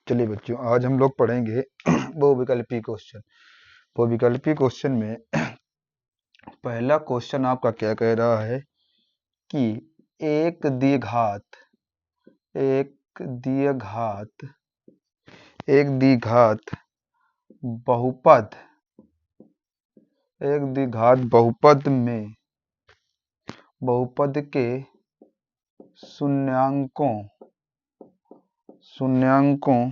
चलिए बच्चों, आज हम लोग पढ़ेंगे बहुविकल्पी क्वेश्चन। बहुविकल्पी क्वेश्चन में पहला क्वेश्चन आपका क्या कह रहा है कि एक द्विघात एक द्विघात एक द्विघात बहुपद एक द्विघात बहुपद में बहुपद के शून्यांकों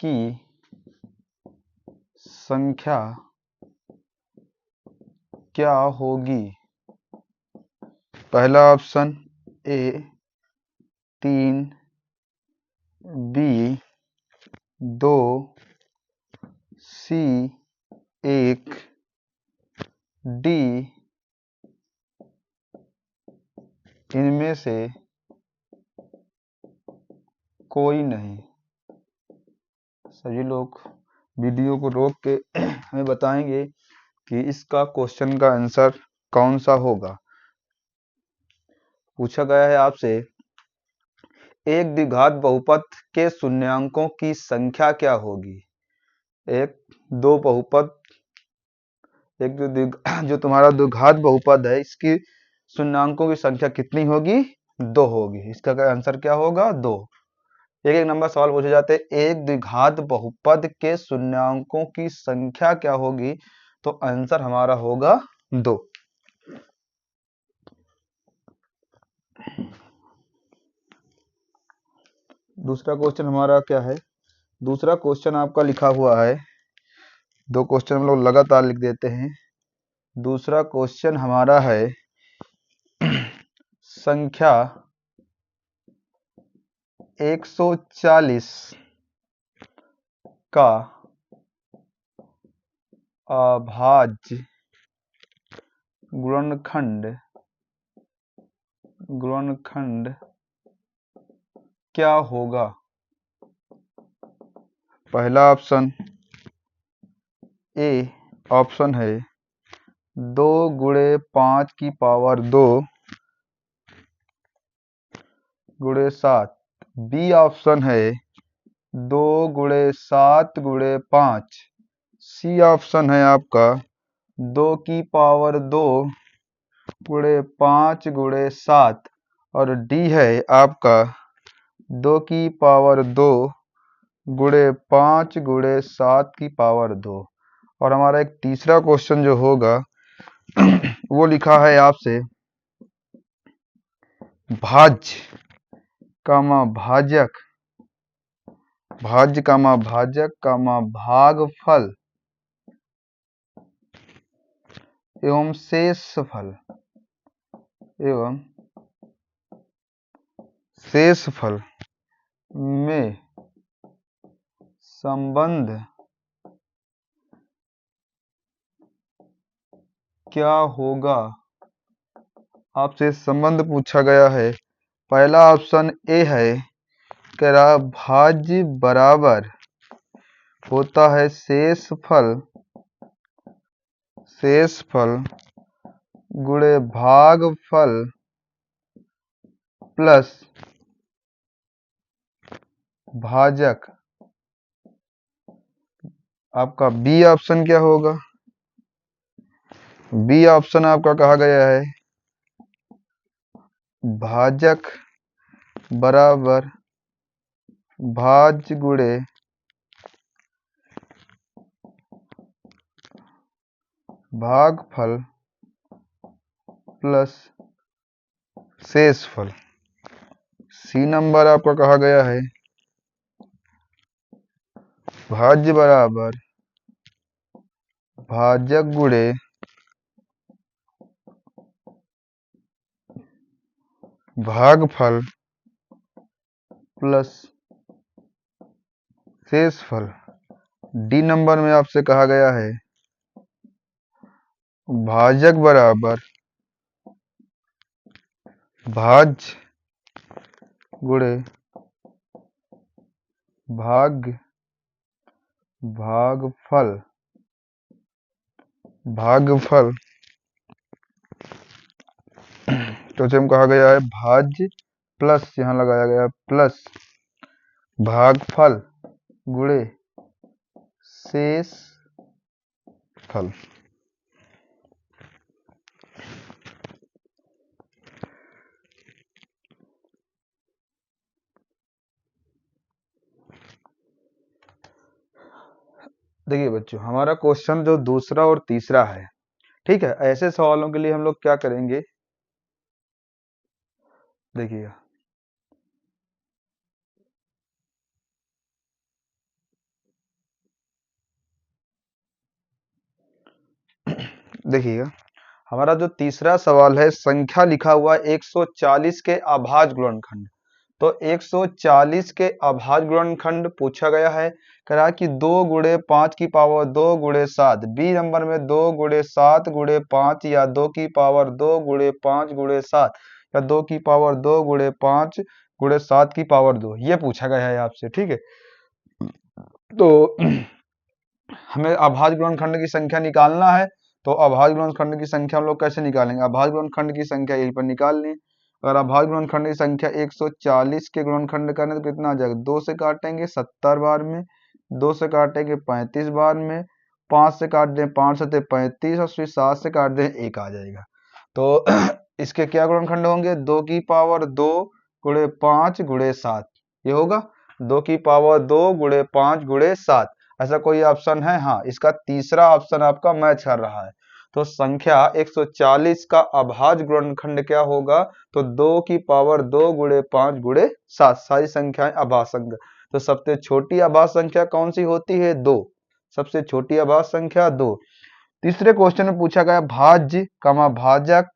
की संख्या क्या होगी। पहला option A 3, B 2, C 1, D इनमें से कोई नहीं। सभी लोग वीडियो को रोक के हमें बताएंगे कि इसका क्वेश्चन का आंसर कौन सा होगा। पूछा गया है आपसे एक द्विघात बहुपद के शून्यांकों की संख्या क्या होगी। एक दो बहुपद एक जो तुम्हारा द्विघात बहुपद है इसकी शून्यांकों की संख्या कितनी होगी, 2 होगी। इसका आंसर क्या होगा, 2। एक एक नंबर सवाल पूछे जाते हैं। एक द्विघात बहुपद के शून्यांकों की संख्या क्या होगी, तो आंसर हमारा होगा 2। दूसरा क्वेश्चन हमारा क्या है। दूसरा क्वेश्चन आपका लिखा हुआ है, 2 क्वेश्चन हम लोग लगातार लिख देते हैं। दूसरा क्वेश्चन हमारा है संख्या 140 का अभाज्य गुणनखंड क्या होगा। पहला ऑप्शन ए ऑप्शन है 2 गुणे 5 की पावर 2 गुणे 7। बी ऑप्शन है 2 गुणे 7 गुणे 5। सी ऑप्शन है आपका 2 की पावर 2 गुणे 5 गुणे 7। और डी है आपका 2 की पावर 2 गुणे 5 गुणे 7 की पावर 2। और हमारा एक तीसरा क्वेश्चन जो होगा वो लिखा है आपसे भाज्य भाजक भागफल एवं शेषफल में संबंध क्या होगा। आपसे संबंध पूछा गया है। पहला ऑप्शन ए है, कह रहा भाज्य बराबर होता है शेषफल गुणे भागफल प्लस भाजक। आपका बी ऑप्शन क्या होगा। बी ऑप्शन आपका कहा गया है भाजक बराबर भाज्य गुणे भागफल प्लस शेषफल। सी नंबर आपका कहा गया है भाज्य बराबर भाजक गुणे भागफल प्लस शेषफल। डी नंबर में आपसे कहा गया है भाजक बराबर भाज्य गुणे भागफल तो जब कहा गया है भाज्य प्लस यहाँ लगाया गया प्लस भागफल गुणे शेष फल। देखिए बच्चों, हमारा क्वेश्चन जो दूसरा और तीसरा है, ठीक है, ऐसे सवालों के लिए हम लोग क्या करेंगे, देखिएगा, देखिएगा, हमारा जो तीसरा सवाल है, संख्या लिखा हुआ 140 के अभाज्य गुणनखंड। तो 140 के अभाज्य गुणनखंड पूछा गया है, कहा कि 2 गुणे 5 की पावर 2 गुणे 7, बी नंबर में 2 गुणे 7 गुणे 5 या 2 की पावर 2 गुणे 5 गुणे 7 या 2 की पावर 2 गुणे 5 गुणे 7 की पावर 2, ये पूछा गया है आपसे, ठीक है। तो हमें अभाज्य गुणनखंड की संख्या निकालना है। तो अभाज्य गुणनखंड की संख्या हम लोग कैसे निकालेंगे, अभाज्य गुणनखंड की संख्या यहीं पर निकाल लें। अगर अभाज्य गुणनखंड की संख्या 140 के गुणनखंड करें तो कितना आ जाएगा, 2 से काटेंगे 70 बार में, 2 से काटेंगे 35 बार में, 5 से काट दें 5 से 35 और फिर 7 से काट दें 1 आ जाएगा। तो इसके क्या गुणनखंड होंगे, 2 की पावर 2 गुणे 5 गुणे 7, ये होगा 2 की पावर 2 गुणे 5 गुणे 7। ऐसा कोई ऑप्शन है, हाँ, इसका तीसरा ऑप्शन आपका मैच कर रहा है। तो संख्या 140 का अभाज्य गुणनखंड क्या होगा, तो 2 की पावर 2 गुणे 5 गुणे 7, सारी संख्याएं अभाज्य संख्या। तो सबसे छोटी अभाज्य संख्या कौन सी होती है, 2, सबसे छोटी अभाज्य संख्या 2। तीसरे क्वेश्चन में पूछा गया भाज्य भाजक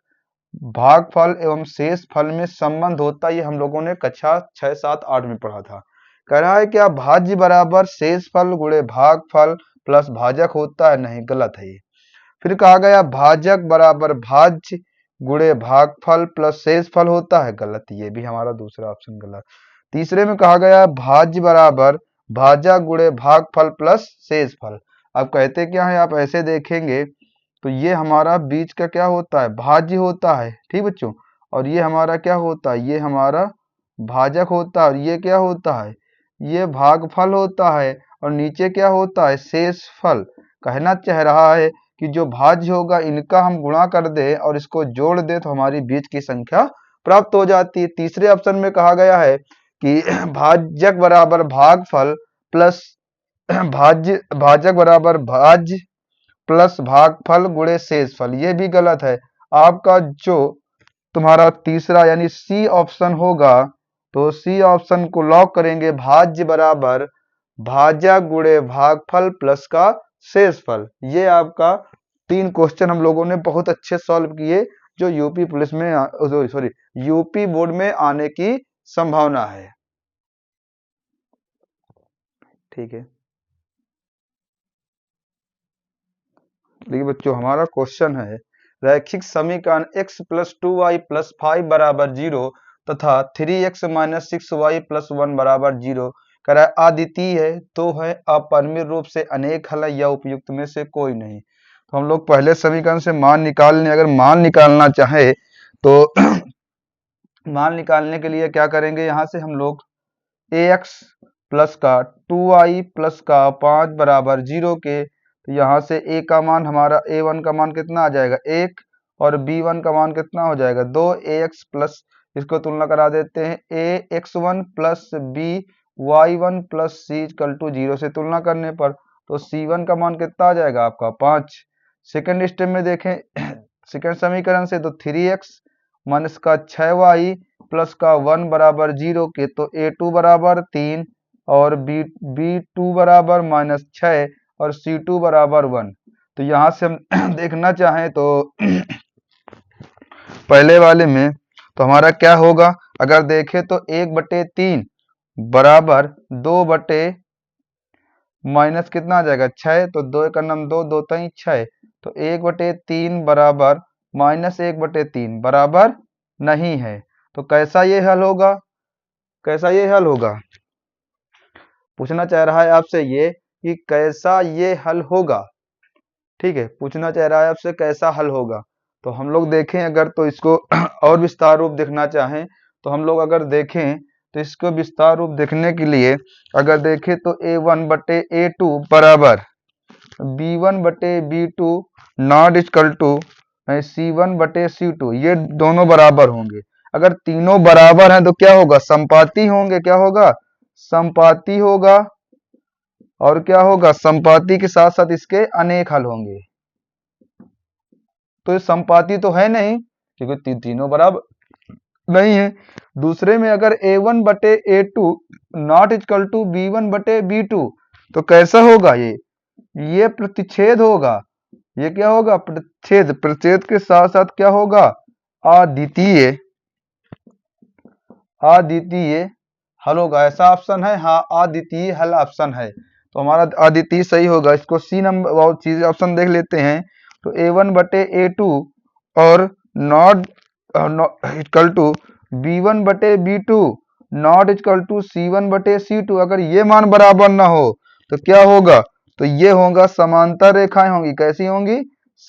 भागफल एवं शेष फल में संबंध होता है, ये हम लोगों ने कक्षा 6, 7, 8 में पढ़ा था। कह रहा है क्या भाज्य बराबर शेष फल गुणे भागफल प्लस भाजक होता है, नहीं, गलत है ये। फिर कहा गया भाजक बराबर भाज्य गुणे भागफल प्लस शेष फल होता है, गलत, ये भी हमारा दूसरा ऑप्शन गलत। तीसरे में कहा गया भाज्य बराबर भाजक गुणे भागफल प्लस शेष फल। अब कहते क्या है, आप ऐसे देखेंगे तो ये हमारा बीच का क्या होता है, भाज्य होता है, ठीक बच्चों, और ये हमारा क्या होता है, ये हमारा भाजक होता है, और ये क्या होता है, ये भागफल होता है, और नीचे क्या होता है, शेष फल। कहना चाह रहा है कि जो भाज्य होगा इनका हम गुणा कर दे और इसको जोड़ दे तो हमारी बीच की संख्या प्राप्त हो जाती है। तीसरे ऑप्शन में कहा गया है कि भाजक बराबर भागफल प्लस भाजक बराबर भाज्य प्लस भागफल गुणे शेषफल, ये भी गलत है। आपका जो तुम्हारा तीसरा यानी सी ऑप्शन होगा, तो सी ऑप्शन को लॉक करेंगे, भाज्य बराबर भाजक गुणे भागफल प्लस का शेषफल। ये आपका 3 क्वेश्चन हम लोगों ने बहुत अच्छे सॉल्व किए, जो यूपी पुलिस में सॉरी यूपी बोर्ड में आने की संभावना है, ठीक है। देखिए बच्चों, हमारा क्वेश्चन है रैखिक समीकरण x प्लस 2y प्लस 5 बराबर 0 तथा 3x माइनस 6y प्लस 1 बराबर 0 कह रहा है अद्वितीय है, तो है अपरिमित रूप से अनेक हल है या उपयुक्त में से कोई नहीं। तो हम लोग पहले समीकरण से मान निकाल लें। अगर मान निकालना चाहे तो मान निकालने के लिए क्या करेंगे, यहाँ से हम लोग ax प्लस का 2y प्लस का 5 बराबर 0 के, तो यहाँ से a का मान हमारा a1 का मान कितना आ जाएगा 1 और b1 का मान कितना हो जाएगा 2, ax प्लस इसको तुलना करा देते हैं ax1 plus b y1 plus c equal to 0 से तुलना करने पर तो c1 का मान कितना आ जाएगा आपका 5। सेकेंड स्टेप में देखें सेकेंड समीकरण से तो 3x माइनस का 6y प्लस का 1 बराबर 0 के, तो a2 बराबर 3 और b2 बराबर माइनस 6 और c2 बराबर 1। तो यहाँ से हम देखना चाहें तो पहले वाले में तो हमारा क्या होगा, अगर देखें तो 1/3 बराबर 2 माइनस कितना आ जाएगा 6, तो 2 का नाम 2, 2 3 6, तो 1/3 बराबर माइनस 1/3 बराबर नहीं है। तो कैसा ये हल होगा, कैसा ये हल होगा, पूछना चाह रहा है आपसे ये कि कैसा ये हल होगा, ठीक है, पूछना चाह रहा है आपसे कैसा हल होगा। तो हम लोग देखें अगर, तो इसको और विस्तार रूप देखना चाहें तो हम लोग अगर देखें तो इसको विस्तार रूप देखने के लिए अगर देखें तो A1 बटे A2 बराबर B1 बटे B2 not equal to C1 बटे C2, ये दोनों बराबर होंगे। अगर तीनों बराबर हैं तो क्या होगा, संपाती होंगे। क्या होगा, संपाती होगा। और क्या होगा, संपाती के साथ साथ इसके अनेक हल होंगे। तो संपाती तो है नहीं क्योंकि तीनों बराबर नहीं है। दूसरे में अगर A1 बटे A2 not equal to B1 बटे B2 तो कैसा होगा, ये प्रतिच्छेद होगा। ये क्या होगा, प्रतिच्छेद। प्रतिच्छेद के साथ साथ क्या होगा, अद्वितीय। अद्वितीय हल होगा। ऐसा ऑप्शन है, हाँ अद्वितीय हल ऑप्शन है। तो हमारा अद्वितीय सही होगा। इसको सी नंबर और चीज ऑप्शन देख लेते हैं। तो A1 बटे A2 और नॉट इक्वल टू B1 बटे B2 not equal to C1 बटे C2, अगर ये मान बराबर ना हो तो क्या होगा, तो ये होगा समांतर रेखाएं होंगी। कैसी होंगी,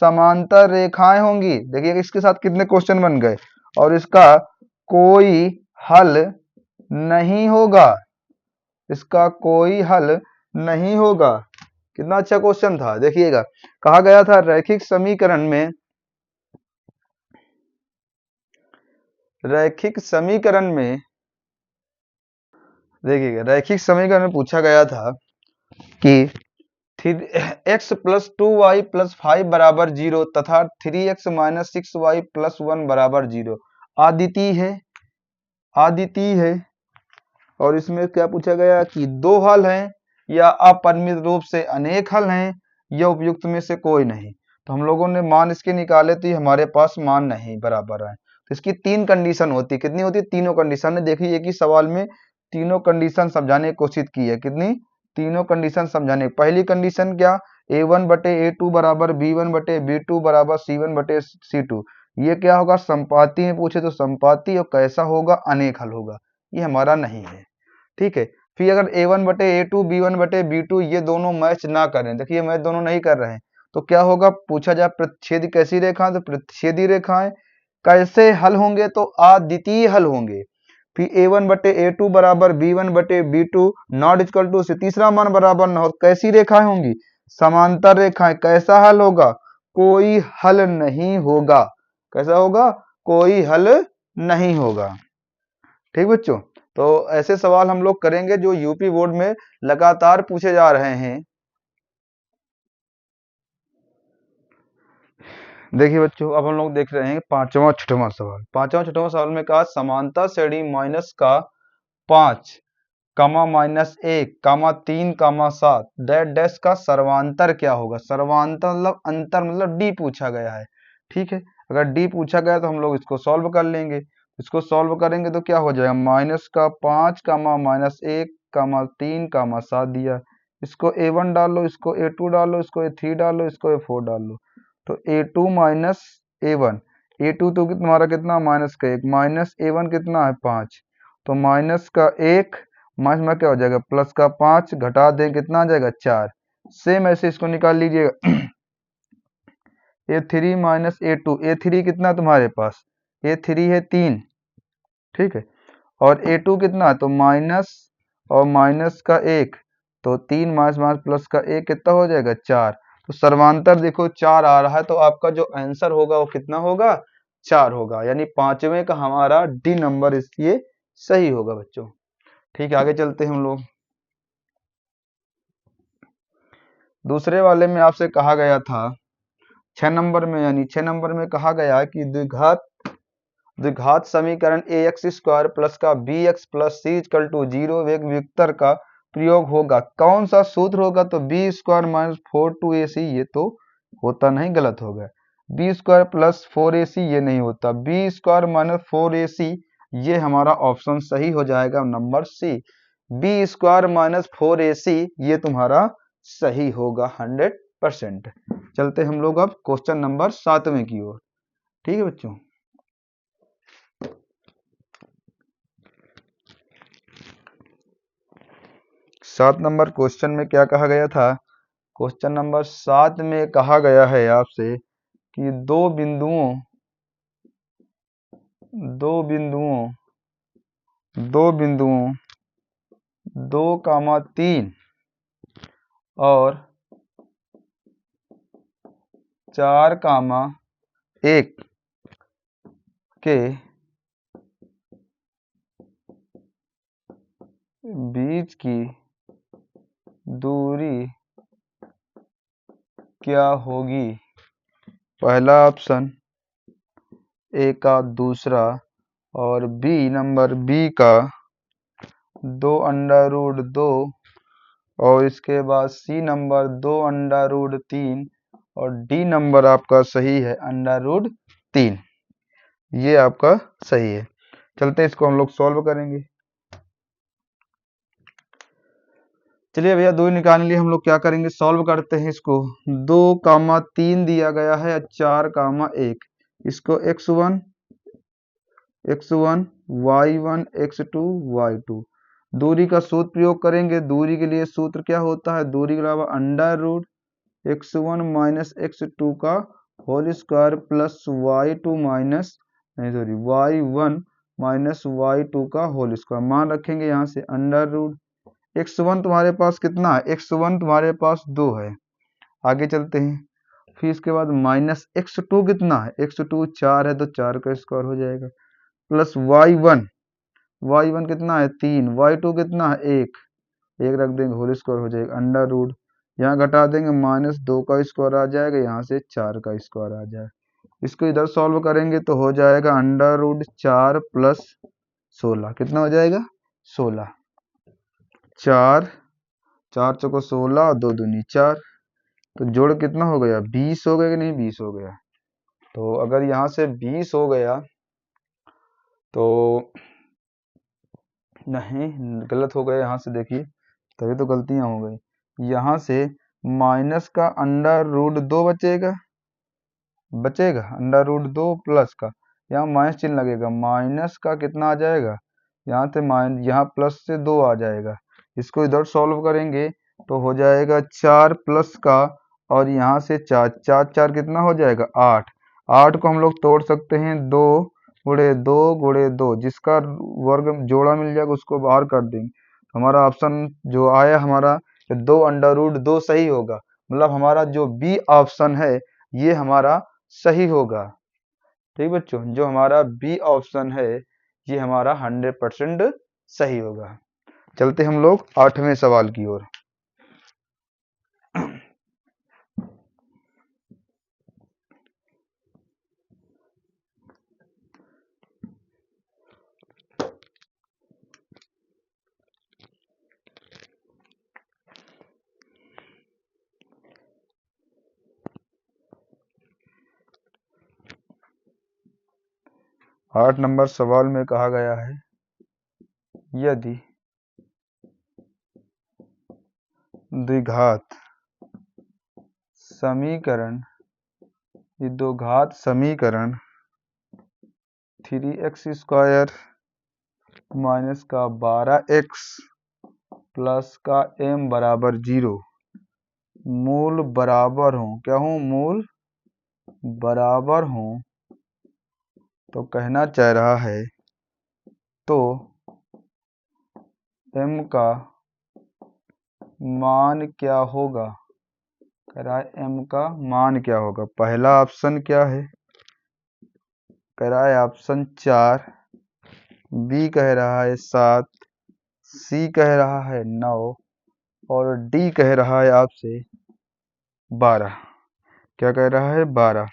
समांतर रेखाएं होंगी। देखिए इसके साथ कितने क्वेश्चन बन गए। और इसका कोई हल नहीं होगा, इसका कोई हल नहीं होगा। कितना अच्छा क्वेश्चन था। देखिएगा कहा गया था रैखिक समीकरण में, देखिएगा रैखिक समीकरण में पूछा गया था कि x प्लस 2y प्लस 5 बराबर 0 तथा 3x माइनस 6y प्लस 1 बराबर 0 अद्वितीय है। अद्वितीय है। और इसमें क्या पूछा गया कि दो हल हैं या अपरिमित रूप से अनेक हल हैं या उपयुक्त में से कोई नहीं। तो हम लोगों ने मान इसके निकाले तो हमारे पास मान नहीं बराबर है। तो इसकी तीन कंडीशन होती, कितनी होती, तीनों कंडीशन है। देखिए एक ही सवाल में तीनों कंडीशन समझाने की कोशिश की है। कितनी, तीनों कंडीशन समझाने। पहली कंडीशन क्या, A1 बटे A2 बराबर B1 बटे B2 बराबर C1 बटे C2। ये क्या होगा, संपाती में पूछे तो संपाती, और कैसा होगा, अनेक हल होगा। ये हमारा नहीं है। ठीक है। फिर अगर A1 बटे A2 B1 बटे B2 ये दोनों मैच ना करें, देखिए मैच दोनों नहीं कर रहे हैं, तो क्या होगा, पूछा जाए प्रतिच्छेदी कैसी रेखा, तो प्रतिच्छेदी रेखाएं कैसे हल होंगे, तो अद्वितीय हल होंगे। फिर A1 बटे A2 बराबर B1 बटे B2 नॉट इक्वल टू से तीसरा मान बराबर न हो, कैसी रेखाएं होंगी, समांतर रेखाएं। कैसा हल होगा, कोई हल नहीं होगा। कैसा होगा, कोई हल नहीं होगा। ठीक बच्चों, तो ऐसे सवाल हम लोग करेंगे जो यूपी बोर्ड में लगातार पूछे जा रहे हैं। देखिए बच्चों, अब हम लोग देख रहे हैं पांचवा छठवां सवाल। पांचवा छठवां सवाल में कहा समांतर श्रेणी माइनस का 5 कामा माइनस 1 कामा 3 कामा 7 डैश डैश का सर्वांतर क्या होगा। सर्वांतर मतलब अंतर, मतलब डी पूछा गया है। ठीक है, अगर डी पूछा गया तो हम लोग इसको सॉल्व कर लेंगे। इसको सॉल्व करेंगे तो क्या हो जाएगा, माइनस का 5 कामा माइनस 1 कामा 3 कामा 7 दिया। इसको A1 डाल लो, इसको A2 डाल लो, इसको A3 डाल लो, इसको A4 डाल लो। तो A2 माइनस A1, A2 तो तुम्हारा कितना, माइनस का 1, माइनस A1 कितना है 5, तो माइनस का 1 माइनस में क्या हो जाएगा, प्लस का 5 घटा दें कितना आ जाएगा 4। सेम ऐसे इसको निकाल लीजिएगा A3 माइनस A2, A3 कितना तुम्हारे पास, A3 है 3। ठीक है, और A2 कितना है, तो माइनस और माइनस का 1, तो 3 माइनस माइनस प्लस का 1 कितना हो जाएगा 4। तो सर्वांतर देखो 4 आ रहा है, तो आपका जो आंसर होगा वो कितना होगा, 4 होगा। यानी पांचवें का हमारा डी नंबर इसलिए सही होगा बच्चों। ठीक है, आगे चलते हैं हम लोग। दूसरे वाले में आपसे कहा गया था 6 नंबर में, यानी 6 नंबर में कहा गया कि द्विघात समीकरण ax स्क्वायर प्लस का bx plus C equal to 0 वेग व्युत्तर का प्रयोग होगा। कौन सा सूत्र होगा, तो बी स्क्वायर माइनस 4 2ac, ये तो होता नहीं, गलत होगा। बी स्क्वायर प्लस 4ac ये नहीं होता, बी स्क्वायर माइनस 4ac ये हमारा ऑप्शन सही हो जाएगा, number C. B square minus 4ac ये तुम्हारा सही होगा 100%। चलते हम लोग अब क्वेश्चन नंबर 7वें की ओर। ठीक है बच्चों, 7 नंबर क्वेश्चन में क्या कहा गया था। क्वेश्चन नंबर 7 में कहा गया है आपसे कि दो बिंदुओं दो बिंदुओं 2,3 और 4,1 के बीच की दूरी क्या होगी? पहला ऑप्शन ए का दूसरा और नंबर बी का 2√2 और इसके बाद सी नंबर 2√3 और डी नंबर आपका सही है √3। ये आपका सही है। चलते इसको हम लोग सॉल्व करेंगे। चलिए भैया, दूरी निकालने के लिए हम लोग क्या करेंगे, सॉल्व करते हैं इसको। 2,3 दिया गया है 4,1, इसको x1 y1 x2 y2 दूरी का सूत्र प्रयोग करेंगे। दूरी के लिए सूत्र क्या होता है, दूरी के अलावा √x1 माइनस x2 का whole square plus y2 minus y1 minus y2 का होल स्क्वायर। मान रखेंगे यहाँ से x1 तुम्हारे पास कितना है, x1 तुम्हारे पास 2 है। आगे चलते हैं। फिर इसके बाद माइनस x2 कितना है, x2 4 है तो 4 का स्क्वायर हो जाएगा प्लस y1 कितना है 3, y2 कितना है 1 रख देंगे होल स्क्वायर हो जाएगा √ यहाँ घटा देंगे -2 का स्क्वायर आ जाएगा, यहाँ से 4 का स्क्वायर आ जाएगा। इसको इधर सॉल्व करेंगे तो हो जाएगा √4 प्लस 16 कितना हो जाएगा 16। 4 चौको 16 और 2 दूनी 4 तो जोड़ कितना हो गया 20 हो गया कि नहीं 20 हो गया। तो अगर यहाँ से 20 हो गया तो नहीं, गलत हो गया यहाँ से, देखिए तभी तो गलतियाँ हो गई। यहाँ से माइनस का √2 बचेगा √2 प्लस का, यहाँ माइनस चिन्ह लगेगा, माइनस का कितना आ जाएगा, यहाँ से यहाँ प्लस से 2 आ जाएगा। इसको इधर सॉल्व करेंगे तो हो जाएगा 4 प्लस का और यहाँ से 4 कितना हो जाएगा 8 को हम लोग तोड़ सकते हैं 2 गुणे 2 जिसका वर्ग जोड़ा मिल जाएगा उसको बाहर कर देंगे। हमारा ऑप्शन जो आया हमारा 2√2 सही होगा, मतलब हमारा जो बी ऑप्शन है ये हमारा सही होगा। ठीक बच्चों, जो हमारा बी ऑप्शन है ये हमारा 100% सही होगा। चलते हम लोग 8वें सवाल की ओर। 8 नंबर सवाल में कहा गया है यदि द्विघात समीकरण 3x² माइनस का 12x प्लस का m बराबर 0 मूल बराबर हो, क्या हो मूल बराबर हो, तो कहना चाह रहा है तो m का मान क्या होगा, कह रहा है m का मान क्या होगा। पहला ऑप्शन क्या है, कह रहा है ऑप्शन 4, बी कह रहा है 7, सी कह रहा है 9 और डी कह रहा है आपसे 12। क्या कह रहा है 12।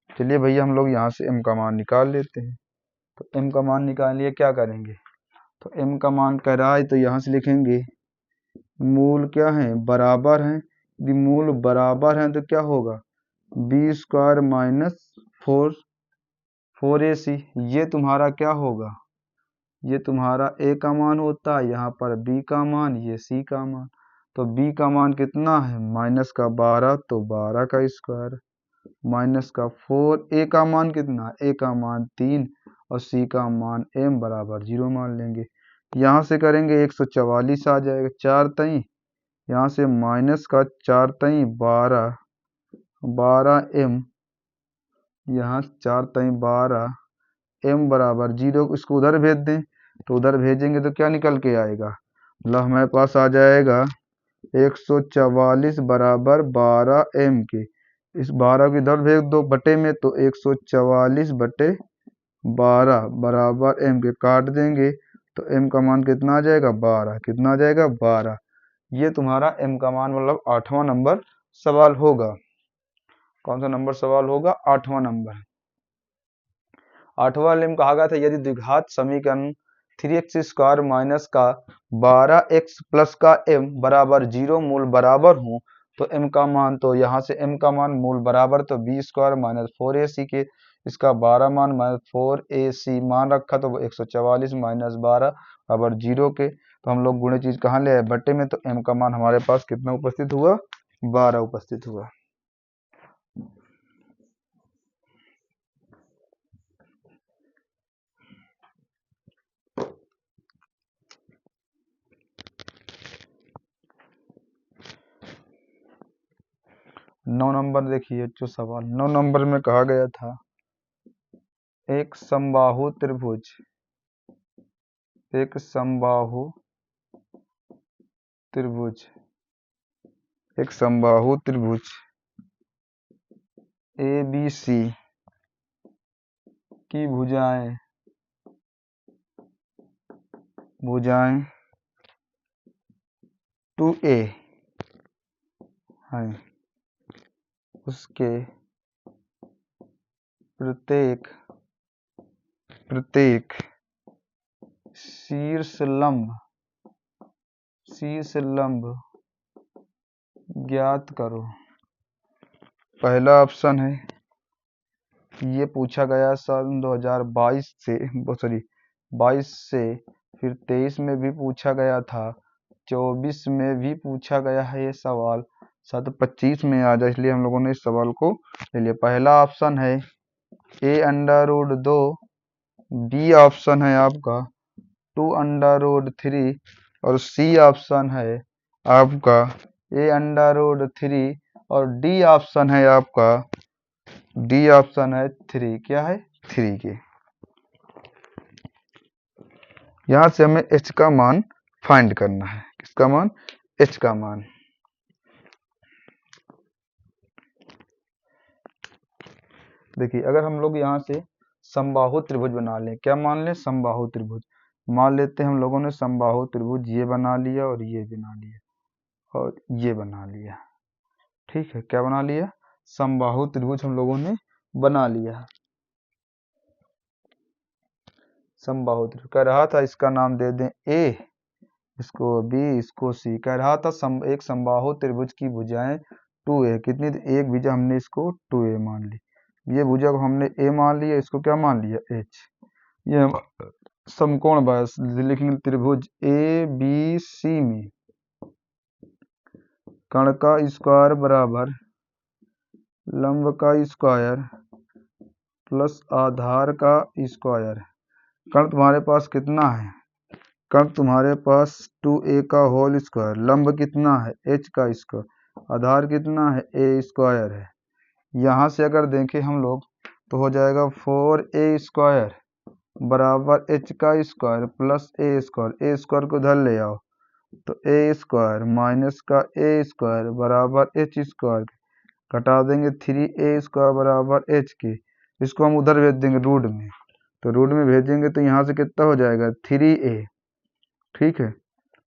चलिए भैया हम लोग यहाँ से m का मान निकाल लेते हैं। तो m का मान निकालने लिए क्या करेंगे, तो m का मान कह रहा है तो यहाँ से लिखेंगे मूल क्या है बराबर हैं, यदि मूल बराबर हैं तो क्या होगा b² माइनस 4ac, ये तुम्हारा क्या होगा, ये तुम्हारा a का मान होता है, यहाँ पर b का मान, ये c का मान। तो b का मान कितना है -12 तो 12 का स्क्वायर माइनस का 4, a का मान कितना, a का मान 3 और c का मान m बराबर 0 मान लेंगे। यहाँ से करेंगे 144 आ जाएगा 4 तई, यहाँ से माइनस का 4 तई 12m, यहाँ 4 तई 12 m बराबर 0, इसको उधर भेज दें तो उधर भेजेंगे तो क्या निकल के आएगा, मतलब हमारे पास आ जाएगा 144 बराबर 12 एम के। इस 12 को इधर भेज दो बटे में, तो 144 बटे 12 बराबर एम के, काट देंगे तो एम का मान कितना आ जाएगा 12, कितना आ जाएगा 12। ये तुम्हारा एम का मान मतलब 8वां नंबर सवाल होगा। कौन सा नंबर सवाल होगा, 8वां नंबर। 8वां नियम कहा गया था यदि द्विघात समीकरण 3x² माइनस का 12x प्लस का m बराबर 0 मूल बराबर हो तो m का मान, तो यहाँ से m का मान मूल बराबर तो b² माइनस 4ac के, इसका 12 मान माइनस 4ac मान रखा तो 144 माइनस 12 बराबर 0 के। तो हम लोग गुणे चीज कहाँ ले आए, बटे में, तो m का मान हमारे पास कितना उपस्थित हुआ, 12 उपस्थित हुआ। नौ नंबर देखिए जो सवाल 9 नंबर में कहा गया था एक समबाहु त्रिभुज, एक समबाहु त्रिभुज, एक समबाहु त्रिभुज ABC की भुजाएं, भुजाएं 2a हैं, उसके प्रत्येक शीर्ष लंब ज्ञात करो। पहला ऑप्शन है, ये पूछा गया सन 2022 से, सॉरी 22 से, फिर 23 में भी पूछा गया था, 24 में भी पूछा गया है ये सवाल, साथ 25 में आ जाए, इसलिए हम लोगों ने इस सवाल को ले लिया। पहला ऑप्शन है a√2, बी ऑप्शन है आपका 2√3 और सी ऑप्शन है आपका a√3 और डी ऑप्शन है आपका, डी ऑप्शन है 3, क्या है 3 के। यहां से हमें h का मान फाइंड करना है, किसका मान, h का मान। देखिए अगर हम लोग यहाँ से समबाहु त्रिभुज बना लें, क्या मान लें, समबाहु त्रिभुज मान लेते हैं हम लोगों ने। समबाहु त्रिभुज ये बना लिया और ये बना लिया और ये बना लिया, ठीक है, क्या बना लिया, समबाहु त्रिभुज हम लोगों ने बना लिया। समबाहु त्रिभुज कह रहा था इसका नाम दे दें A, इसको B, इसको C। कह रहा था एक समबाहु त्रिभुज की भुजाएं 2a, कितनी, एक भुजा हमने इसको 2a मान ली, ये भुजा को हमने a मान लिया, इसको क्या मान लिया h। ये समकोण बस लिखेंगे त्रिभुज ABC में कर्ण का स्क्वायर बराबर लंब का स्क्वायर प्लस आधार का स्क्वायर। कर्ण तुम्हारे पास कितना है, कर्ण तुम्हारे पास 2a का होल स्क्वायर, लंब कितना है h का स्क्वायर, आधार कितना है a स्क्वायर है। यहाँ से अगर देखें हम लोग तो हो जाएगा 4a स्क्वायर बराबर h का square plus a square, a square को इधर ले आओ तो a स्क्वायर माइनस का a स्क्वायर बराबर h स्क्वायर, घटा देंगे 3a स्क्वायर बराबर h के, इसको हम उधर भेज देंगे रूट में, तो रूट में भेजेंगे तो यहाँ से कितना हो जाएगा 3a, ठीक है,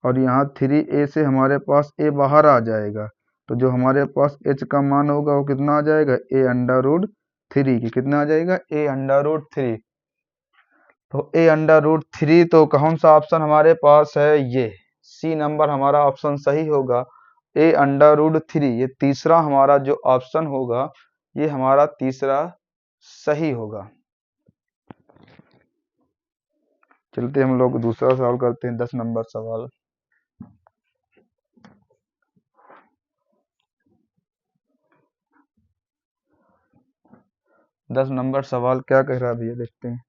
और यहाँ 3a से हमारे पास a बाहर आ जाएगा, तो जो हमारे पास h का मान होगा वो कितना आ जाएगा a√3 की, कितना आ जाएगा a√3। तो a√3, तो कौन सा ऑप्शन हमारे पास है, ये सी नंबर हमारा ऑप्शन सही होगा, a√3, ये तीसरा हमारा जो ऑप्शन होगा ये हमारा तीसरा सही होगा। चलते हम लोग दूसरा सवाल करते हैं, 10 नंबर सवाल। दस नंबर सवाल क्या कह रहा है भैया, देखते हैं।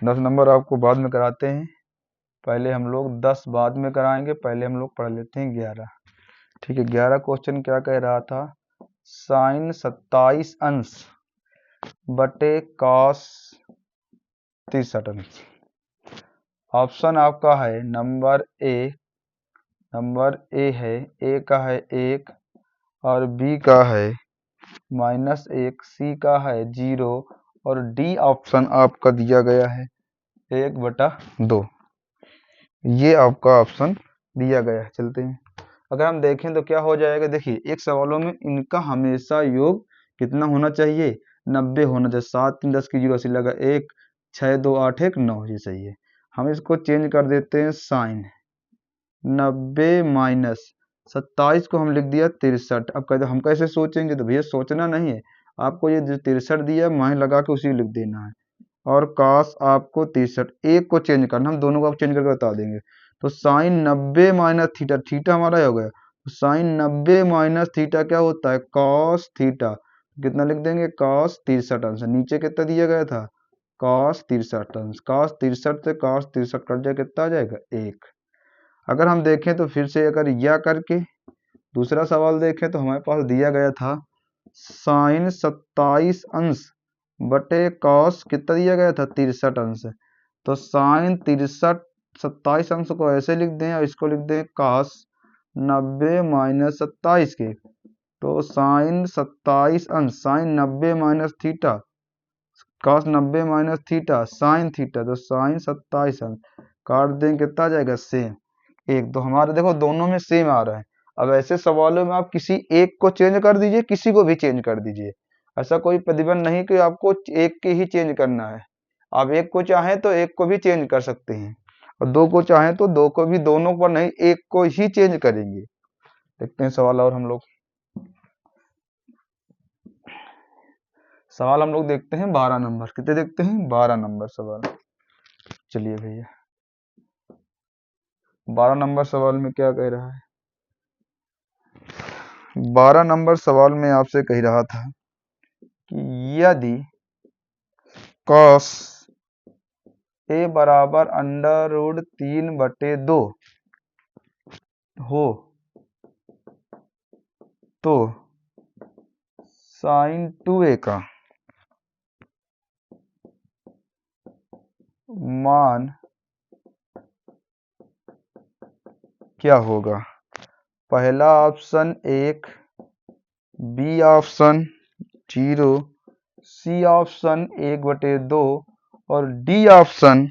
दस नंबर आपको बाद में कराते हैं, पहले हम लोग 10 बाद में कराएंगे, पहले हम लोग पढ़ लेते हैं 11। ठीक है, 11 क्वेश्चन क्या कह रहा था, साइन 27 अंश बटे कॉस 63 अंश। ऑप्शन आपका है नंबर ए है, ए का है 1 और बी का है -1, सी का है 0 और डी ऑप्शन आपका दिया गया है 1/2। ये आपका ऑप्शन दिया गया है। चलते हैं, अगर हम देखें तो क्या हो जाएगा, देखिए एक सवालों में इनका हमेशा योग कितना होना चाहिए, 90 होना चाहिए। 7 3 10 की 0 80 लगा 1, 6 2 8 1 9, ये सही है। हम इसको चेंज कर देते हैं, साइन 90 माइनस 27 को हम लिख दिया 63। अब कहते हम कैसे सोचेंगे, तो भैया सोचना नहीं है, आपको ये जो 63 दिया माइन लगा के उसी लिख देना है, और काश आपको 63 एक को चेंज करना, हम दोनों को आप चेंज करके बता देंगे। तो साइन 90 माइनस थीटा, थीटा हमारा हो गया, तो साइन 90 माइनस थीटा क्या होता है, कॉस थीटा। कितना लिख देंगे, कॉस 63 अंश। नीचे कितना दिया गया था, कॉस 63 अंश। कॉस 63 से कॉस 63 कट जाए, कितना आ जाएगा 1। अगर हम देखें तो फिर से अगर यह करके दूसरा सवाल देखें तो हमारे पास दिया गया था साइन 27 अंश बटे कॉस कितना दिया गया था, 63 अंश। तो साइन 27 अंश को ऐसे लिख दें और इसको लिख दें कॉस 90 माइनस 27 के। तो साइन 27 अंश, sin 90 minus theta, cos 90 minus theta sin theta, तो साइन 27 अंश काट दें, कितना आ जाएगा सेम 1। तो हमारे देखो दोनों में सेम आ रहा है। अब ऐसे सवालों में आप किसी एक को चेंज कर दीजिए, किसी को भी चेंज कर दीजिए, ऐसा कोई प्रतिबंध नहीं कि आपको एक के ही चेंज करना है। आप एक को चाहें तो एक को भी चेंज कर सकते हैं, और दो को चाहें तो दो को भी, दोनों पर नहीं, एक को ही चेंज करेंगे। देखते हैं सवाल, और हम लोग सवाल हम लोग देखते हैं 12 नंबर। कितने देखते हैं, 12 नंबर सवाल। चलिए भैया 12 नंबर सवाल में क्या कह रहा है, 12 नंबर सवाल में आपसे कह रहा था कि यदि कॉस ए बराबर √3/2 हो तो साइन 2a का मान क्या होगा। पहला option 1, B option 0, C option 1/2 और डी ऑप्शन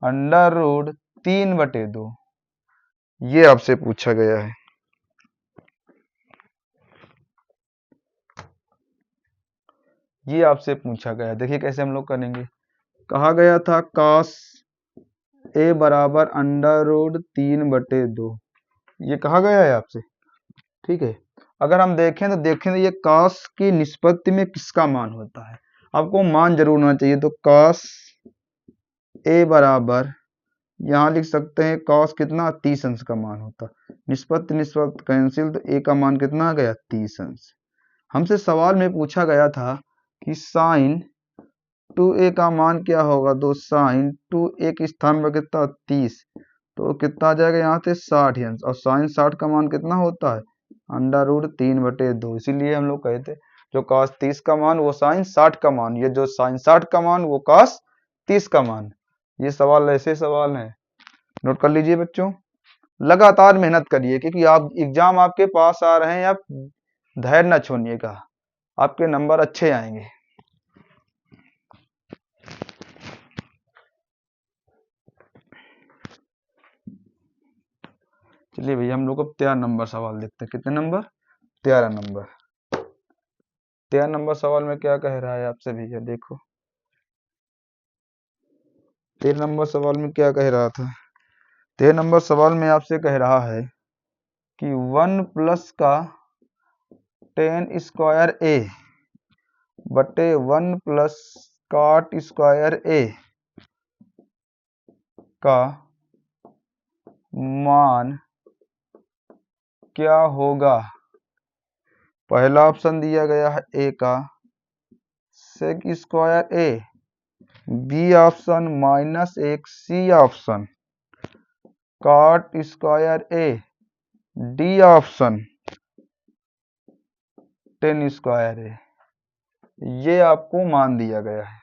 √3/2। ये आपसे पूछा गया है। ये आपसे पूछा गया है, देखिए कैसे हम लोग करेंगे। कहा गया था cos ए बराबर √3/2, ये कहा गया है आपसे। ठीक है, अगर हम देखें तो ये cos की निष्पत्ति में किसका मान होता है, आपको मान जरूर होना चाहिए। तो cos ए बराबर, यहाँ लिख सकते हैं cos कितना, 30 अंश का मान होता। निष्पत्ति कैंसिल, तो ए का मान कितना आ गया, 30 अंश। हमसे सवाल में पूछा गया था कि साइन 2a का मान क्या होगा, तो साइन 2a के स्थान पर कितना 30, तो कितना आ जाएगा यहाँ से 60 अंश, और साइन 60 का मान कितना होता है, √3/2। इसीलिए हम लोग कहते जो cos 30 का मान वो साइन 60 का मान, ये जो साइन 60 का मान वो cos 30 का मान। ये सवाल ऐसे सवाल हैं, नोट कर लीजिए बच्चों। लगातार मेहनत करिए, क्योंकि आप एग्जाम आपके पास आ रहे हैं, आप धैर्य न छोड़िएगा, आपके नंबर अच्छे आएंगे। चलिए भैया हम लोग अब 13 नंबर सवाल देखते हैं। कितने नंबर, 13 नंबर। 13 नंबर सवाल में क्या कह रहा है आपसे भैया, देखो 13 नंबर सवाल में क्या कह रहा था। 13 नंबर सवाल में आपसे कह रहा है कि 1 प्लस का tan² a बटे 1 प्लस cot² a का मान क्या होगा। पहला ऑप्शन दिया गया है a का sec² a, B option -1, C option cot square A, D option 10 square A, ये आपको मान दिया गया है।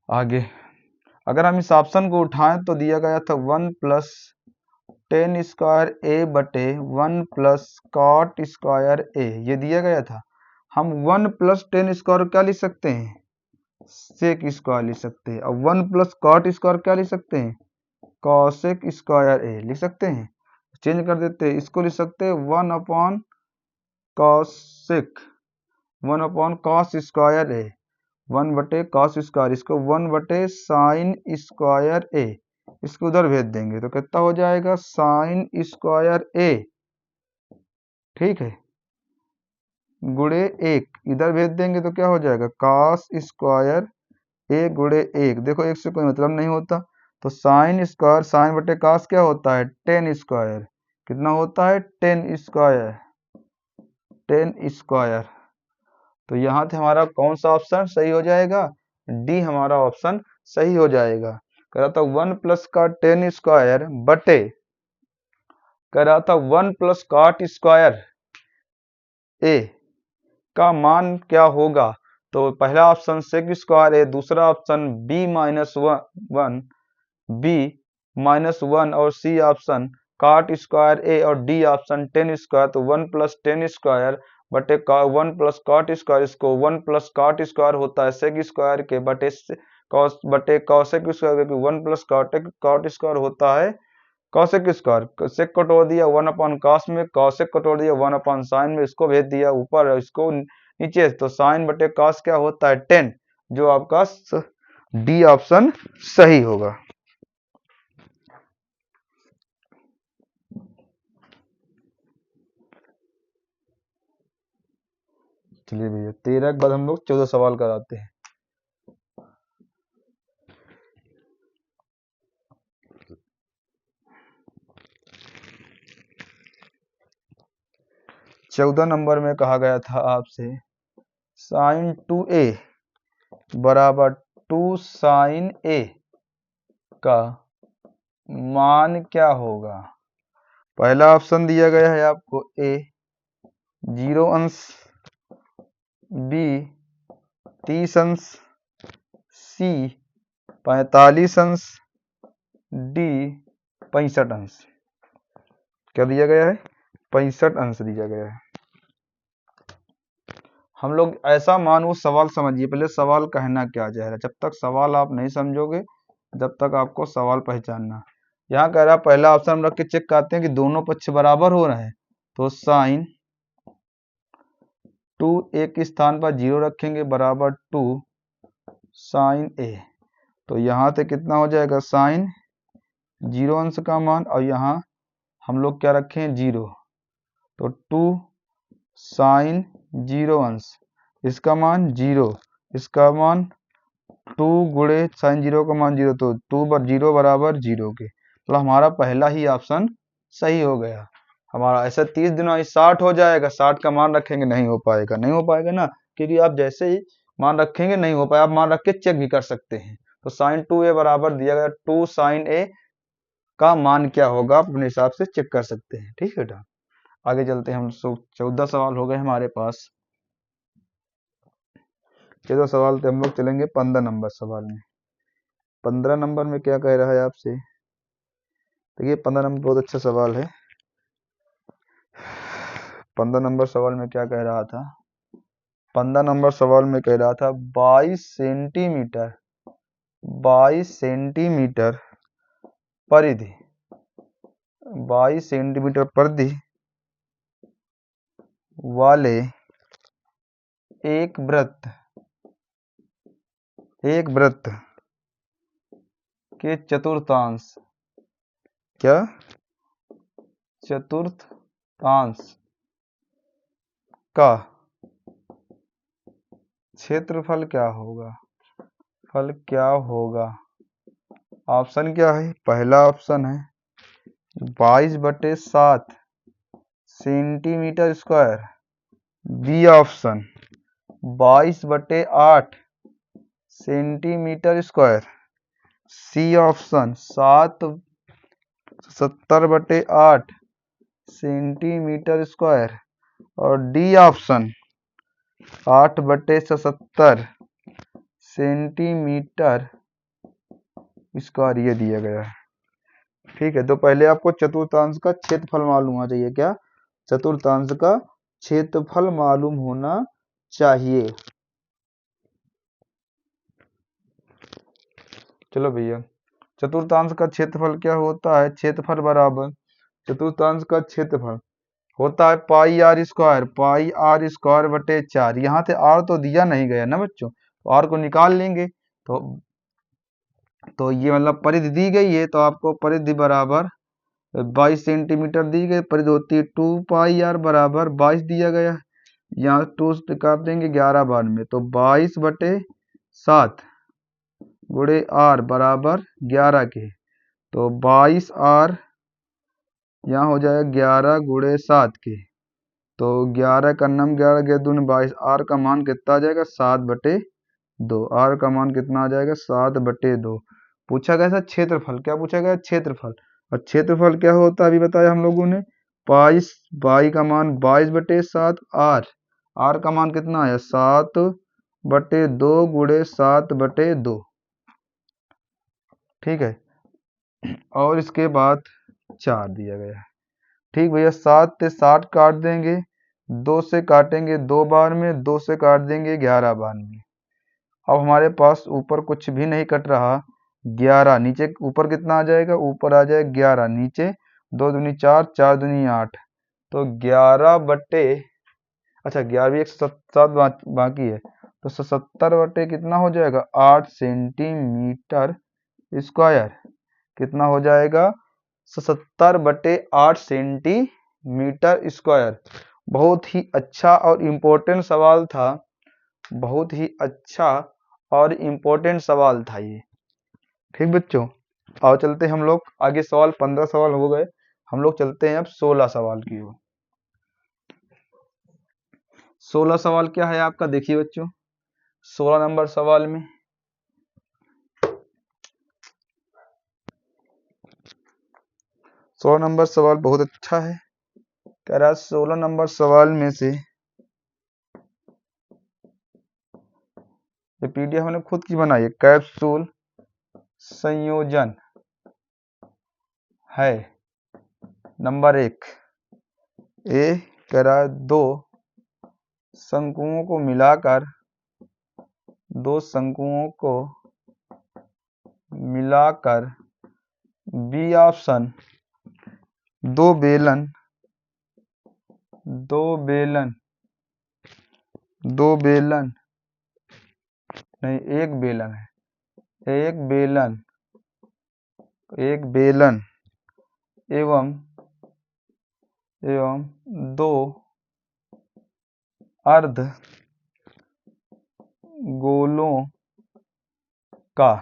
आगे अगर हम इस ऑप्शन को उठाएं तो दिया गया था 1 प्लस 10 स्क्वायर ए बटे 1 प्लस कॉट स्क्वायर ए, ये दिया गया था। हम 1 प्लस 10 स्क्वायर क्या लिख सकते हैं, सेक स्क्वायर लिख सकते हैं, और 1 प्लस कॉट स्क्वायर क्या लिख सकते हैं, कॉसेक स्क्वायर ए लिख सकते हैं। चेंज कर देते हैं, इसको लिख सकते हैं 1 upon cosec, 1 upon cos square A, 1 बटे कॉस स्क्वायर, इसको 1 बटे साइन स्क्वायर ए, इसको उधर भेज देंगे तो कितना हो जाएगा, साइन स्क्वायर ए, ठीक है, गुणे 1 इधर भेज देंगे तो क्या हो जाएगा, कॉस स्क्वायर ए गुणे 1। देखो 1 से कोई मतलब नहीं होता, तो साइन स्क्वायर, साइन बटे कॉस क्या होता है, 10 स्क्वायर, कितना होता है, 10 स्क्वायर, 10 स्क्वायर। तो यहाँ से हमारा कौन सा ऑप्शन सही हो जाएगा, डी हमारा ऑप्शन सही हो जाएगा। कह रहा था 1 प्लस का 10 स्क्वायर बटे, कह रहा था 1 प्लस कॉट स्क्वायर ए का मान क्या होगा, तो पहला ऑप्शन सेक स्क्वायर ए, दूसरा option B minus one, B minus 1 और C option cot square A और डी ऑप्शन 10 स्क्वायर। तो 1 प्लस 10 स्क्वायर बटे 1 प्लस कॉट स्क्वायर, इसको 1 प्लस कॉट स्क्वायर होता है सेक स्क्वायर के बटे कॉस बटे कॉसेक स्क्वायर, क्योंकि 1 प्लस कॉट स्क्वायर होता है कॉसेक स्क्वायर, सेक को तोड़ दिया 1 अपॉन कॉस में, कॉसेक को तोड़ दिया 1 अपॉन साइन में, इसको भेज दिया ऊपर और इसको नीचे, तो साइन बटे कॉस क्या होता है 10, जो आपका डी ऑप्शन सही होगा। चलिए भैया 13 के बाद हम लोग 14 सवाल कराते हैं। चौदह नंबर में कहा गया था आपसे साइन 2a बराबर 2 साइन a का मान क्या होगा। पहला ऑप्शन दिया गया है आपको a 0 अंश, b 30 अंश, c 45 अंश, d 65 अंश। क्या दिया गया है, 65 अंश दिया गया है। हम लोग ऐसा मान, वो सवाल समझिए, पहले सवाल कहना क्या चाह रहा है, जब तक सवाल आप नहीं समझोगे जब तक आपको सवाल पहचानना। यहाँ कह रहा है पहला ऑप्शन हम रख के चेक करते हैं कि दोनों पक्ष बराबर हो रहे हैं, तो साइन 2 एक स्थान पर 0 रखेंगे बराबर 2 साइन ए, तो यहाँ से कितना हो जाएगा, साइन 0 अंश का मान, और यहाँ हम लोग क्या रखें 0, तो 2 साइन 0 अंश, इसका मान 0, इसका मान 2 गुणे साइन 0 का मान 0, तो 2 0 बराबर 0 के, तो हमारा पहला ही ऑप्शन सही हो गया। हमारा ऐसा 30 दिनों 60 हो जाएगा, 60 का मान रखेंगे, नहीं हो पाएगा, नहीं हो पाएगा ना, क्योंकि आप जैसे ही मान रखेंगे नहीं हो पाएगा, आप मान रख के चेक भी कर सकते हैं। तो साइन 2a बराबर दिया गया 2 साइन a का मान क्या होगा, आप अपने हिसाब से चेक कर सकते हैं। ठीक है बेटा, आगे चलते हैं। हम 14 सवाल हो गए हमारे पास। 14 सवाल से हम लोग चलेंगे 15 नंबर सवाल में। 15 नंबर में क्या कह रहा है आपसे, देखिए 15 नंबर बहुत अच्छा सवाल है। 15 नंबर सवाल में क्या कह रहा था, 15 नंबर सवाल में कह रहा था 22 सेंटीमीटर परिधि, 22 सेंटीमीटर परिधि वाले एक वृत्त के चतुर्थांश, क्या चतुर्थांश का क्षेत्रफल क्या होगा, फल क्या होगा। ऑप्शन क्या है, पहला ऑप्शन है 22/7 centimetre square, B option 22/8 centimetre square. C option 70/8 centimetre square. और डी ऑप्शन 8/77 सेंटीमीटर स्क्वायर ये दिया गया है। ठीक है, तो पहले आपको चतुर्थांश का क्षेत्रफल मालूम होना चाहिए। क्या? चतुर्थांश का क्षेत्रफल मालूम होना चाहिए। चलो भैया, चतुर्थांश का क्षेत्रफल क्या होता है? क्षेत्रफल बराबर चतुर्थांश का क्षेत्रफल होता है पाई आर स्क्वायर बटे 4। यहाँ से आर तो दिया नहीं गया ना बच्चों, तो आर को निकाल लेंगे। तो ये मतलब परिधि दी गई है, तो आपको परिधि बराबर 22 सेंटीमीटर दी गई। परिधि होती है 2 पाई आर बराबर 22 दिया गया। यहाँ 2 काट देंगे 11 बार में, तो 22/7 गुणे आर बराबर 11 के। तो 22 आर यहाँ हो जाएगा 11 गुणे 7 के। तो 11 का नम 11 के दूनी 22। आर का मान कितना आ जाएगा? 7/2। आर का मान कितना आ जाएगा? 7/2। पूछा गया था क्षेत्रफल। क्या पूछा गया? क्षेत्रफल। और क्षेत्रफल क्या होता है अभी बताया हम लोगों ने। बाई का मान 22/7। आर का मान कितना है? 7/2 गुणे 7/2। ठीक है, और इसके बाद 4 दिया गया है। ठीक भैया, 7 से 60 काट देंगे, 2 से काटेंगे 2 बार में, 2 से काट देंगे 11 बार में। अब हमारे पास ऊपर कुछ भी नहीं कट रहा। 11 नीचे, ऊपर कितना आ जाएगा? ऊपर आ जाएगा 11, नीचे 2 दूनी 4, 4 दूनी 8। तो 11 बटे, अच्छा 11 भी 107 बाकी है, तो 70 बटे कितना हो जाएगा? 8 सेंटीमीटर स्क्वायर। कितना हो जाएगा? 70/8 सेंटीमीटर स्क्वायर। बहुत ही अच्छा और इम्पोर्टेंट सवाल था। बहुत ही अच्छा और इम्पोर्टेंट सवाल था ये। ठीक बच्चों, आओ चलते हम लोग आगे। सवाल 15 सवाल हो गए, हम लोग चलते हैं अब 16 सवाल की ओर। 16 सवाल क्या है आपका? देखिए बच्चों, 16 नंबर सवाल में 16 नंबर सवाल बहुत अच्छा है। कह रहा है 16 नंबर सवाल में से, ये पीडीएफ हमने खुद की बनाई है। कैप्सूल संयोजन है नंबर 1। कह रहा है दो शंकुओं को मिलाकर बी ऑप्शन दो बेलन नहीं, एक बेलन है। एक बेलन एवं दो अर्ध गोलों का।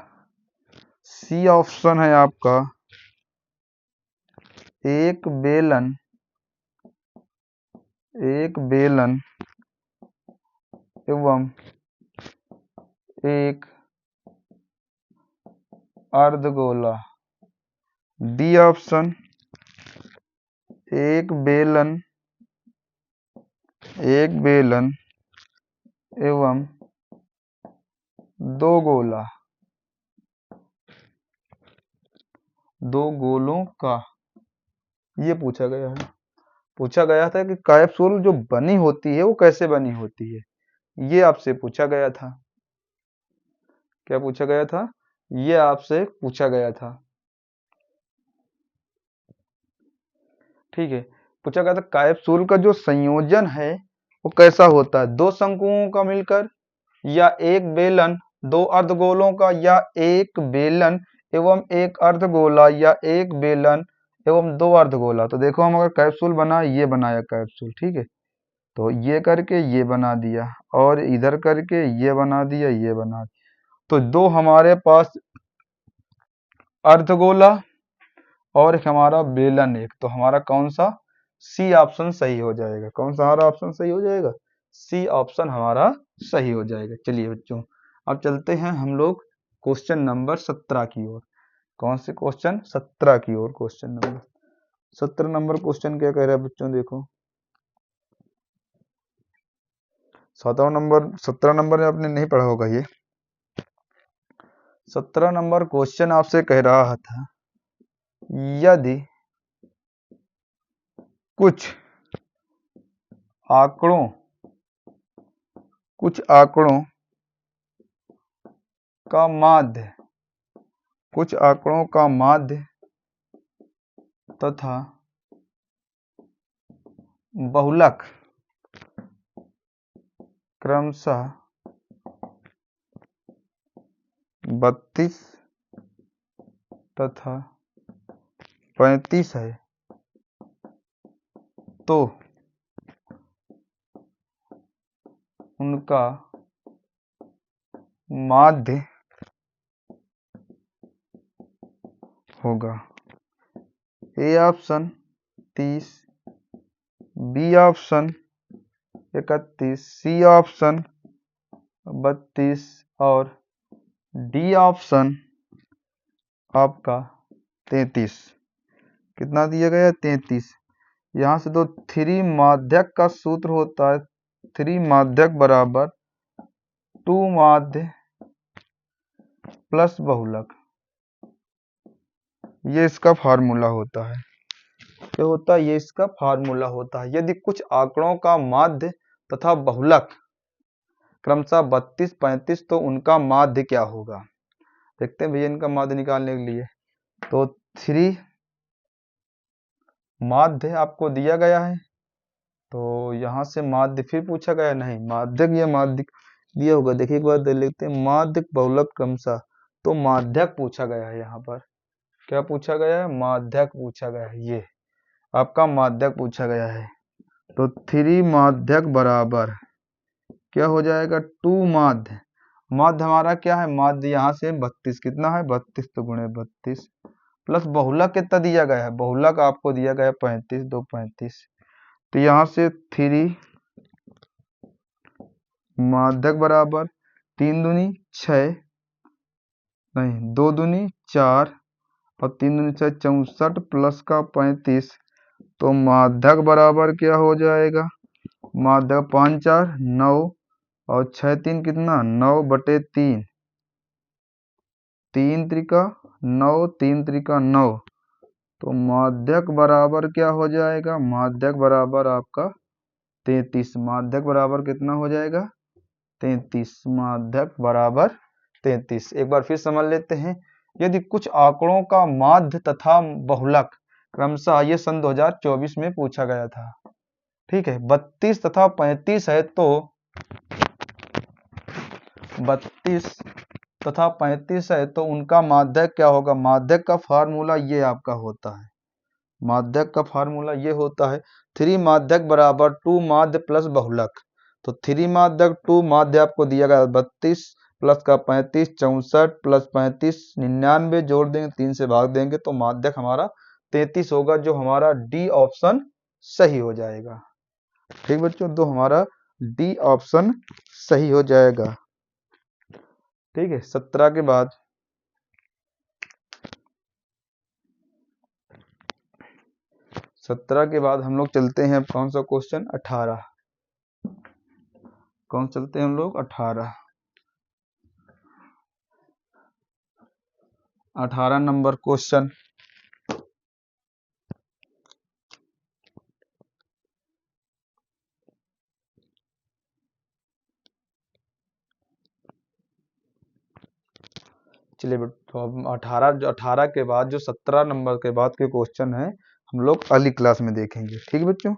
सी ऑप्शन है आपका एक बेलन एवं एक अर्धगोला। डी ऑप्शन एक बेलन एवं दो गोलों का। ये पूछा गया है। पूछा गया था कि कैप्सूल जो बनी होती है वो कैसे बनी होती है, ये आपसे पूछा गया था। क्या पूछा गया था? ये आपसे पूछा गया था। ठीक है, पूछा गया था कैप्सूल का जो संयोजन है वो कैसा होता है? दो शंकुओं का मिलकर, या एक बेलन दो अर्धगोलों का, या एक बेलन एवं एक अर्धगोला, या एक बेलन एवं दो अर्धगोला। तो देखो, हम अगर कैप्सूल बना, ये बनाया कैप्सूल। ठीक है, तो ये करके ये बना दिया, और इधर करके ये बना दिया, ये बना दिया। तो दो हमारे पास अर्धगोला और हमारा बेलन एक, तो हमारा कौन सा? सी ऑप्शन सही हो जाएगा। कौन सा हमारा ऑप्शन सही हो जाएगा? सी ऑप्शन हमारा सही हो जाएगा। चलिए बच्चों, अब चलते हैं हम लोग क्वेश्चन नंबर 17 की ओर। कौन से क्वेश्चन? 17 की ओर। क्वेश्चन नंबर 17 नंबर क्वेश्चन क्या कह रहा है बच्चों? देखो 17 नंबर में आपने नहीं पढ़ा होगा ये। 17 नंबर क्वेश्चन आपसे कह रहा था, यदि कुछ आंकड़ों का माध्य तथा बहुलक क्रमशः 32 तथा 35 है, तो उनका माध्य होगा A option 30, B option 31, C option 32 और डी ऑप्शन आपका 33। कितना दिया गया? 33। यहाँ से तो 3 माध्यक का सूत्र होता है, 3 माध्यक बराबर 2 माध्य प्लस बहुलक, ये इसका फार्मूला होता है। क्या होता है? ये इसका फार्मूला होता है। यदि कुछ आंकड़ों का माध्य तथा बहुलक क्रमशः 32, 35, तो उनका माध्य क्या होगा? देखते हैं भैया इनका माध्य निकालने के लिए। तो 3 माध्य आपको दिया गया है, तो यहाँ से माध्य फिर पूछा गया नहीं, माध्यक या माध्यक दिया होगा। देखिए एक बार देख लेते हैं, माध्यक बहुलक क्रमशः, तो माध्यक पूछा गया है। यहाँ पर क्या पूछा गया है? माध्यक पूछा गया है। ये आपका माध्यक पूछा गया है। तो 3 माध्यक बराबर क्या हो जाएगा? 2 माध्य। माध्य हमारा क्या है? माध्य यहाँ से 32, कितना है? 32 तो गुणे 32 प्लस बहुलक कितना दिया गया है? बहुलक आपको दिया गया है 35, 2 35। तो यहाँ से 3 माध्यक बराबर 3 दूनी 6, नहीं 2 दूनी 4 और 3 दूनी 6, 64 प्लस का 35। तो माध्यक बराबर क्या हो जाएगा? माध्यक 5 4 9 और 6 3 कितना? 9/3, 3 त्रिका 9, 3 त्रिका 9। तो माध्यक बराबर क्या हो जाएगा? माध्यक बराबर आपका 33। माध्यक बराबर कितना हो जाएगा? 33। माध्यक बराबर 33। एक बार फिर समझ लेते हैं। यदि कुछ आंकड़ों का माध्य तथा बहुलक क्रमशः, ये सन 2024 में पूछा गया था, ठीक है, 32 तथा 35 है, तो 32 तथा 35 है, तो उनका माध्यक क्या होगा? माध्यक का फार्मूला ये आपका होता है। माध्यक का फार्मूला ये होता है 3 माध्यक बराबर 2 माध्य प्लस बहुलक। तो 3 माध्यक 2 माध्य आपको दिया गया 32 प्लस का 35, 64 प्लस 35 99, जोड़ देंगे 3 से भाग देंगे, तो माध्यक हमारा 33 होगा, जो हमारा डी ऑप्शन सही हो जाएगा। ठीक बच्चों, तो हमारा डी ऑप्शन सही हो जाएगा। ठीक है, 17 के बाद 17 के बाद हम लोग चलते हैं कौन सा क्वेश्चन? 18। कौन चलते हैं हम लोग? 18 नंबर क्वेश्चन। चलिए तो अब 18 के बाद जो 17 नंबर के बाद के क्वेश्चन है, हम लोग अगली क्लास में देखेंगे। ठीक है बच्चों।